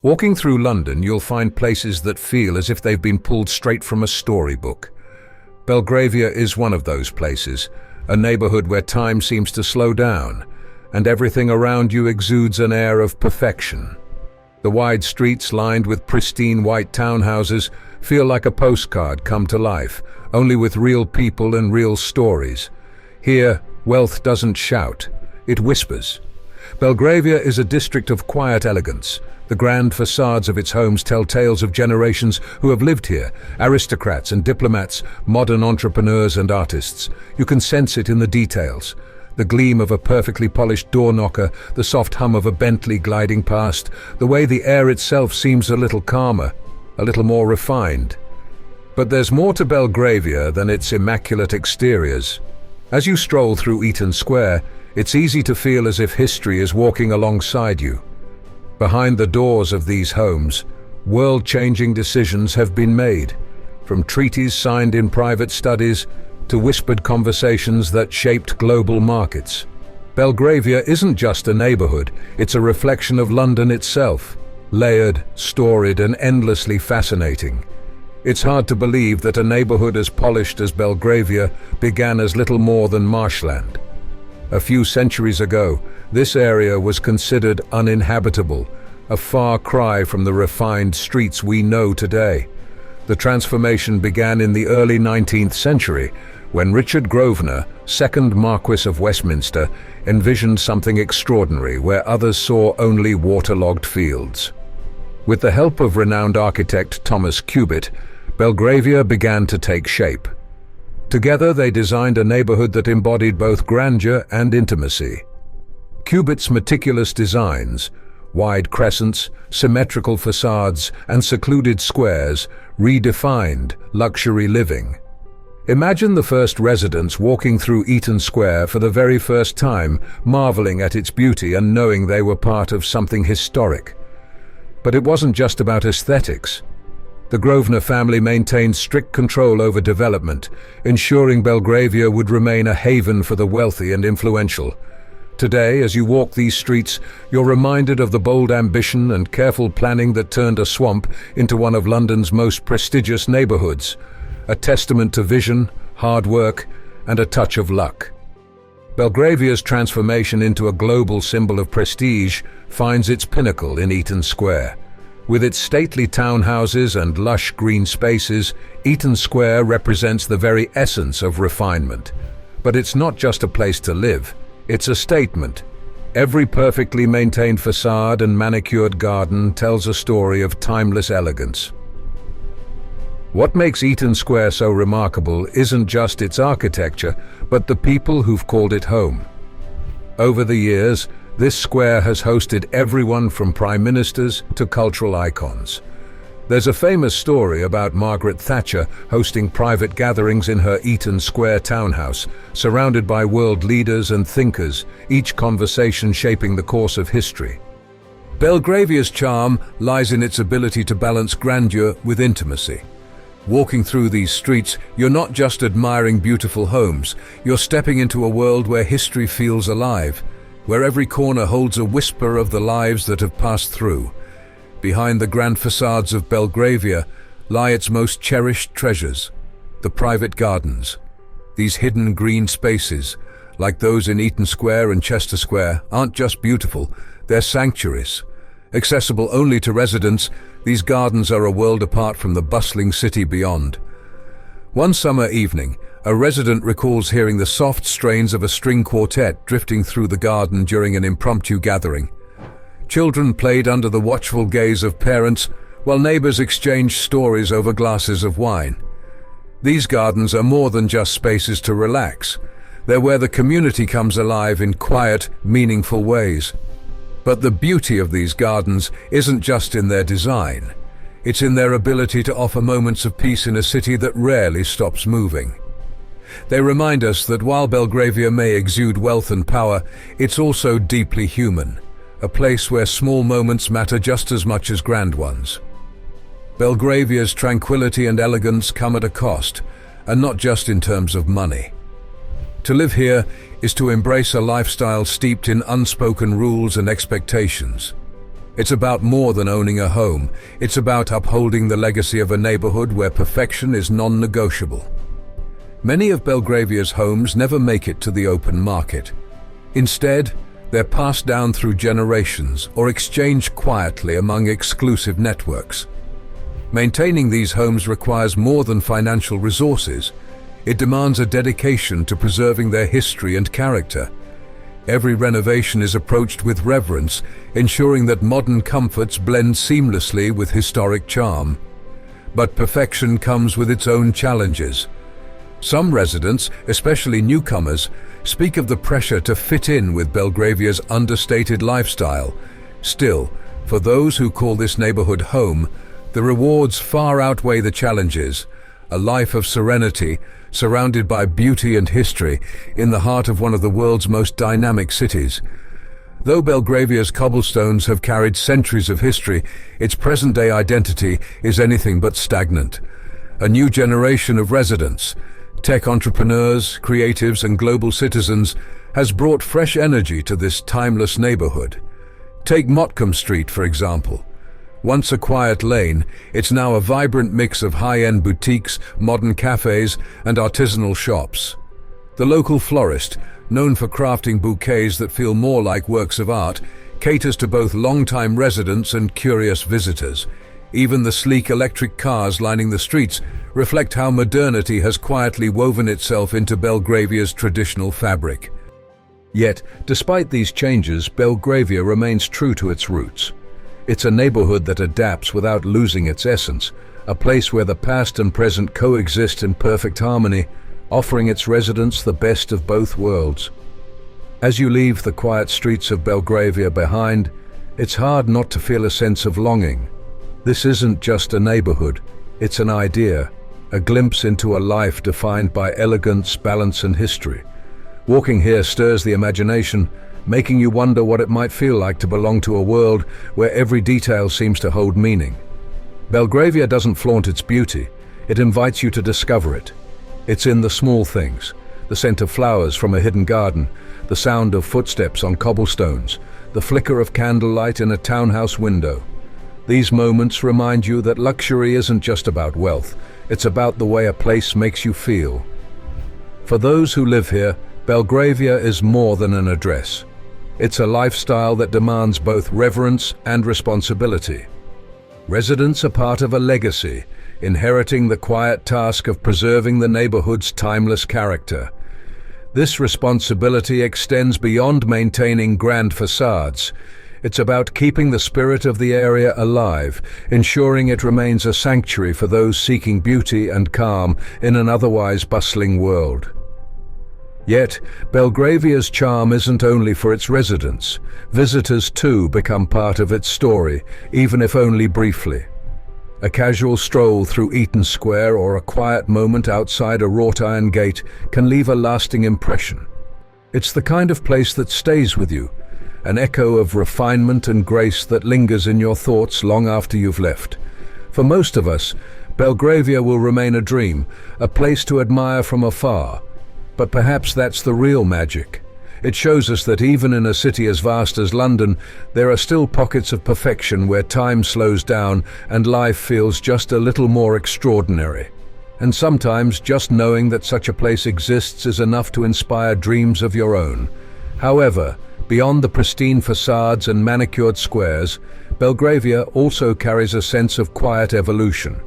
Walking through London, you'll find places that feel as if they've been pulled straight from a storybook. Belgravia is one of those places, a neighborhood where time seems to slow down, and everything around you exudes an air of perfection. The wide streets lined with pristine white townhouses feel like a postcard come to life, only with real people and real stories. Here, wealth doesn't shout, it whispers. Belgravia is a district of quiet elegance. The grand facades of its homes tell tales of generations who have lived here, aristocrats and diplomats, modern entrepreneurs and artists. You can sense it in the details. The gleam of a perfectly polished door knocker, the soft hum of a Bentley gliding past, the way the air itself seems a little calmer, a little more refined. But there's more to Belgravia than its immaculate exteriors. As you stroll through Eaton Square, it's easy to feel as if history is walking alongside you. Behind the doors of these homes, world-changing decisions have been made, from treaties signed in private studies to whispered conversations that shaped global markets. Belgravia isn't just a neighborhood, it's a reflection of London itself, layered, storied, and endlessly fascinating. It's hard to believe that a neighborhood as polished as Belgravia began as little more than marshland. A few centuries ago, this area was considered uninhabitable, a far cry from the refined streets we know today. The transformation began in the early 19th century, when Richard Grosvenor, second Marquess of Westminster, envisioned something extraordinary where others saw only waterlogged fields. With the help of renowned architect Thomas Cubitt, Belgravia began to take shape. Together they designed a neighborhood that embodied both grandeur and intimacy. Cubitt's meticulous designs, wide crescents, symmetrical facades, and secluded squares redefined luxury living. Imagine the first residents walking through Eaton Square for the very first time, marveling at its beauty and knowing they were part of something historic. But it wasn't just about aesthetics. The Grosvenor family maintained strict control over development, ensuring Belgravia would remain a haven for the wealthy and influential. Today, as you walk these streets, you're reminded of the bold ambition and careful planning that turned a swamp into one of London's most prestigious neighborhoods, a testament to vision, hard work, and a touch of luck. Belgravia's transformation into a global symbol of prestige finds its pinnacle in Eaton Square. With its stately townhouses and lush green spaces, Eaton Square represents the very essence of refinement. But it's not just a place to live, it's a statement. Every perfectly maintained facade and manicured garden tells a story of timeless elegance. What makes Eaton Square so remarkable isn't just its architecture, but the people who've called it home. Over the years, this square has hosted everyone from prime ministers to cultural icons. There's a famous story about Margaret Thatcher hosting private gatherings in her Eaton Square townhouse, surrounded by world leaders and thinkers, each conversation shaping the course of history. Belgravia's charm lies in its ability to balance grandeur with intimacy. Walking through these streets, you're not just admiring beautiful homes, you're stepping into a world where history feels alive, where every corner holds a whisper of the lives that have passed through. Behind the grand facades of Belgravia lie its most cherished treasures, the private gardens. These hidden green spaces, like those in Eaton Square and Chester Square, aren't just beautiful, they're sanctuaries. Accessible only to residents, these gardens are a world apart from the bustling city beyond. One summer evening, a resident recalls hearing the soft strains of a string quartet drifting through the garden during an impromptu gathering. Children played under the watchful gaze of parents, while neighbors exchanged stories over glasses of wine. These gardens are more than just spaces to relax. They're where the community comes alive in quiet, meaningful ways. But the beauty of these gardens isn't just in their design. It's in their ability to offer moments of peace in a city that rarely stops moving. They remind us that while Belgravia may exude wealth and power, it's also deeply human, a place where small moments matter just as much as grand ones. Belgravia's tranquility and elegance come at a cost, and not just in terms of money. To live here is to embrace a lifestyle steeped in unspoken rules and expectations. It's about more than owning a home. It's about upholding the legacy of a neighborhood where perfection is non-negotiable. Many of Belgravia's homes never make it to the open market. Instead, they're passed down through generations or exchanged quietly among exclusive networks. Maintaining these homes requires more than financial resources. It demands a dedication to preserving their history and character. Every renovation is approached with reverence, ensuring that modern comforts blend seamlessly with historic charm. But perfection comes with its own challenges. Some residents, especially newcomers, speak of the pressure to fit in with Belgravia's understated lifestyle. Still, for those who call this neighborhood home, the rewards far outweigh the challenges. A life of serenity, surrounded by beauty and history, in the heart of one of the world's most dynamic cities. Though Belgravia's cobblestones have carried centuries of history, its present-day identity is anything but stagnant. A new generation of residents, tech entrepreneurs, creatives, and global citizens has brought fresh energy to this timeless neighborhood. Take Motcomb Street, for example. Once a quiet lane, it's now a vibrant mix of high-end boutiques, modern cafes, and artisanal shops. The local florist, known for crafting bouquets that feel more like works of art, caters to both long-time residents and curious visitors. Even the sleek electric cars lining the streets reflect how modernity has quietly woven itself into Belgravia's traditional fabric. Yet, despite these changes, Belgravia remains true to its roots. It's a neighborhood that adapts without losing its essence, a place where the past and present coexist in perfect harmony, offering its residents the best of both worlds. As you leave the quiet streets of Belgravia behind, it's hard not to feel a sense of longing. This isn't just a neighborhood, it's an idea, a glimpse into a life defined by elegance, balance, and history. Walking here stirs the imagination, making you wonder what it might feel like to belong to a world where every detail seems to hold meaning. Belgravia doesn't flaunt its beauty, it invites you to discover it. It's in the small things, the scent of flowers from a hidden garden, the sound of footsteps on cobblestones, the flicker of candlelight in a townhouse window. These moments remind you that luxury isn't just about wealth, it's about the way a place makes you feel. For those who live here, Belgravia is more than an address. It's a lifestyle that demands both reverence and responsibility. Residents are part of a legacy, inheriting the quiet task of preserving the neighborhood's timeless character. This responsibility extends beyond maintaining grand facades. It's about keeping the spirit of the area alive, ensuring it remains a sanctuary for those seeking beauty and calm in an otherwise bustling world. Yet, Belgravia's charm isn't only for its residents. Visitors too become part of its story, even if only briefly. A casual stroll through Eaton Square or a quiet moment outside a wrought iron gate can leave a lasting impression. It's the kind of place that stays with you, an echo of refinement and grace that lingers in your thoughts long after you've left. For most of us, Belgravia will remain a dream, a place to admire from afar. But perhaps that's the real magic. It shows us that even in a city as vast as London, there are still pockets of perfection where time slows down and life feels just a little more extraordinary. And sometimes just knowing that such a place exists is enough to inspire dreams of your own. However, beyond the pristine facades and manicured squares, Belgravia also carries a sense of quiet evolution.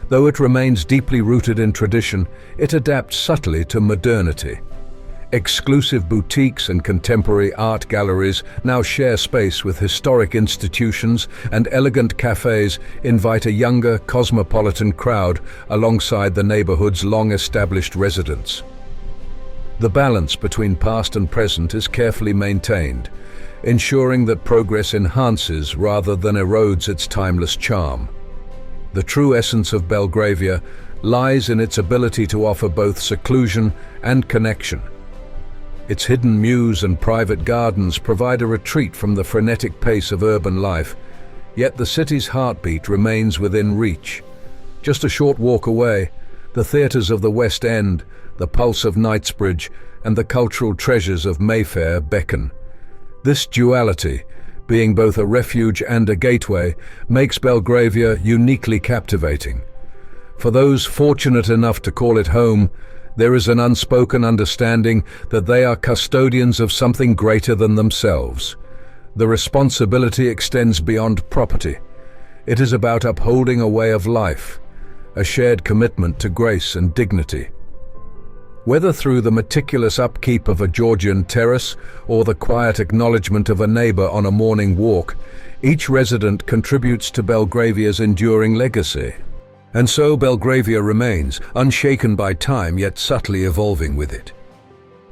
Though it remains deeply rooted in tradition, it adapts subtly to modernity. Exclusive boutiques and contemporary art galleries now share space with historic institutions, and elegant cafes invite a younger, cosmopolitan crowd alongside the neighborhood's long-established residents. The balance between past and present is carefully maintained, ensuring that progress enhances rather than erodes its timeless charm. The true essence of Belgravia lies in its ability to offer both seclusion and connection. Its hidden mews and private gardens provide a retreat from the frenetic pace of urban life, yet the city's heartbeat remains within reach. Just a short walk away, the theatres of the West End, the pulse of Knightsbridge, and the cultural treasures of Mayfair beckon. This duality, being both a refuge and a gateway, makes Belgravia uniquely captivating. For those fortunate enough to call it home, there is an unspoken understanding that they are custodians of something greater than themselves. The responsibility extends beyond property. It is about upholding a way of life, a shared commitment to grace and dignity. Whether through the meticulous upkeep of a Georgian terrace or the quiet acknowledgement of a neighbor on a morning walk, each resident contributes to Belgravia's enduring legacy. And so Belgravia remains, unshaken by time yet subtly evolving with it.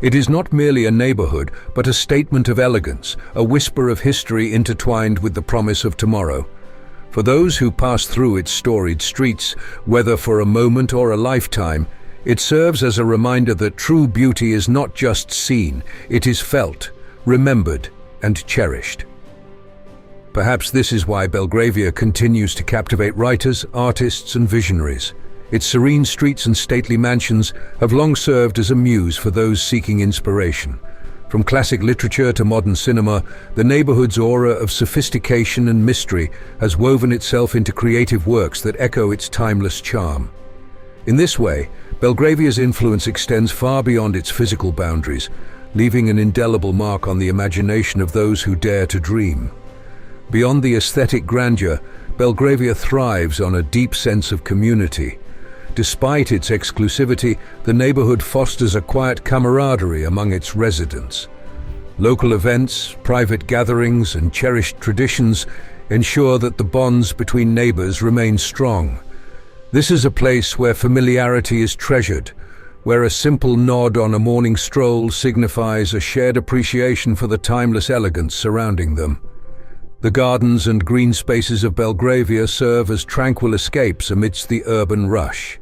It is not merely a neighborhood, but a statement of elegance, a whisper of history intertwined with the promise of tomorrow. For those who pass through its storied streets, whether for a moment or a lifetime, it serves as a reminder that true beauty is not just seen, it is felt, remembered, and cherished. Perhaps this is why Belgravia continues to captivate writers, artists, and visionaries. Its serene streets and stately mansions have long served as a muse for those seeking inspiration. From classic literature to modern cinema, the neighborhood's aura of sophistication and mystery has woven itself into creative works that echo its timeless charm. In this way, Belgravia's influence extends far beyond its physical boundaries, leaving an indelible mark on the imagination of those who dare to dream. Beyond the aesthetic grandeur, Belgravia thrives on a deep sense of community. Despite its exclusivity, the neighborhood fosters a quiet camaraderie among its residents. Local events, private gatherings, and cherished traditions ensure that the bonds between neighbors remain strong. This is a place where familiarity is treasured, where a simple nod on a morning stroll signifies a shared appreciation for the timeless elegance surrounding them. The gardens and green spaces of Belgravia serve as tranquil escapes amidst the urban rush.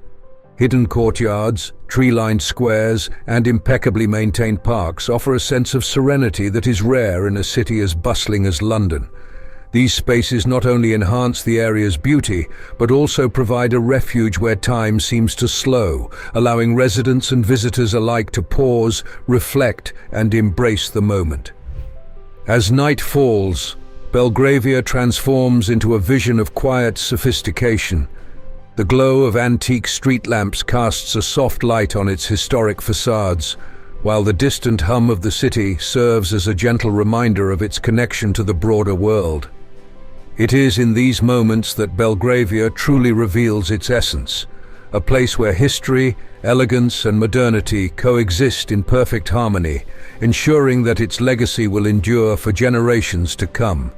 Hidden courtyards, tree-lined squares, and impeccably maintained parks offer a sense of serenity that is rare in a city as bustling as London. These spaces not only enhance the area's beauty, but also provide a refuge where time seems to slow, allowing residents and visitors alike to pause, reflect, and embrace the moment. As night falls, Belgravia transforms into a vision of quiet sophistication. The glow of antique street lamps casts a soft light on its historic facades, while the distant hum of the city serves as a gentle reminder of its connection to the broader world. It is in these moments that Belgravia truly reveals its essence, a place where history, elegance, and modernity coexist in perfect harmony, ensuring that its legacy will endure for generations to come.